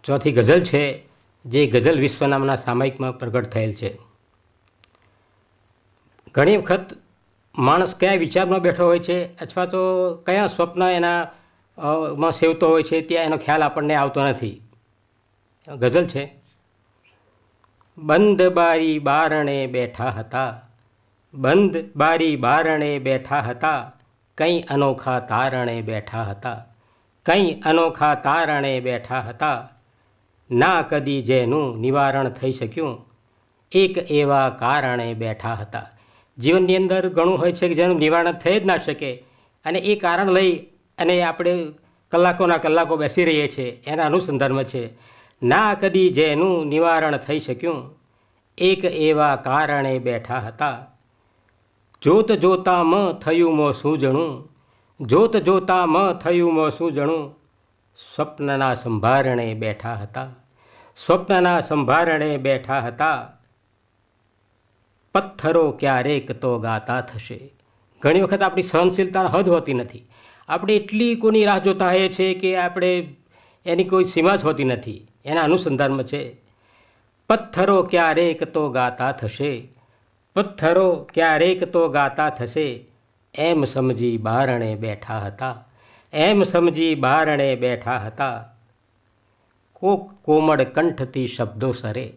ચોથી ગઝલ છે જે ગઝલ વિશ્વ નામના સામાયિકમાં પ્રગટ થયેલ છે. ઘણી વખત માણસ કયા વિચારમાં બેઠો હોય છે અથવા તો કયા સ્વપ્ન માં સેવતો હોય છે ત્યાં એનો ખ્યાલ આપણને આવતો નથી. ગઝલ છે: બંધ બારી બારણે બેઠા હતા, બંધ બારી બારણે બેઠા હતા, કંઈ અનોખા તારણે બેઠા હતા, કંઈ અનોખા તારણે બેઠા હતા, ના કદી જેનું નિવારણ થઈ શક્યું, એક એવા કારણે બેઠા હતા. જીવનની અંદર ઘણું હોય છે કે જેનું નિવારણ થઈ જ ના શકે, અને એ કારણ લઈ અને આપણે કલાકોના કલાકો બેસી રહીએ છીએ. એના અનુસંધાનમાં છે: ના કદી જેનું નિવારણ થઈ શક્યું, એક એવા કારણે બેઠા હતા. જોત જોતામાં થયું મો સૂજણું, જોત જોતામાં થયું મો સૂજણું, સ્વપ્નના સંભારણે બેઠા હતા, સ્વપ્નના સંભારણે બેઠા હતા. પથ્થરો ક્યારેક તો ગાતા થશે. ઘણી વખત આપણી સહનશીલતા હદ હોતી નથી. આપણે એટલી કોની રાહ જોતા હોઈએ છીએ કે આપણે એની કોઈ સીમા જ હોતી નથી. એના અનુસંધાનમાં છે: પથ્થરો ક્યારેક તો ગાતા થશે, પથ્થરો ક્યારેક તો ગાતા થશે, એમ સમજી બારણે બેઠા હતા, એમ સમજી બારણે બેઠા હતા. કોક કોમળ કંઠથી શબ્દો સરે,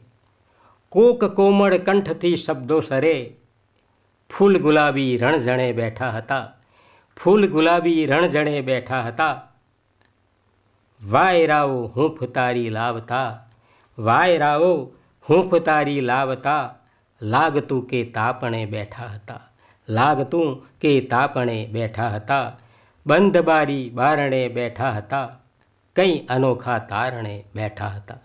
કોક કોમળ કંઠથી શબ્દો સરે, ફૂલ ગુલાબી રણઝણે બેઠા હતા, ફૂલ ગુલાબી રણઝણે બેઠા હતા. વાયરાઓ હૂંફ તારી લાવતા, વાયરાઓ હૂંફ તારી લાવતા, લાગતું કે તાપણે બેઠા હતા, લાગતું કે તાપણે બેઠા હતા. બંધ બારી બારણે બેઠા હતા, કંઈ અનોખા તારણે બેઠા હતા.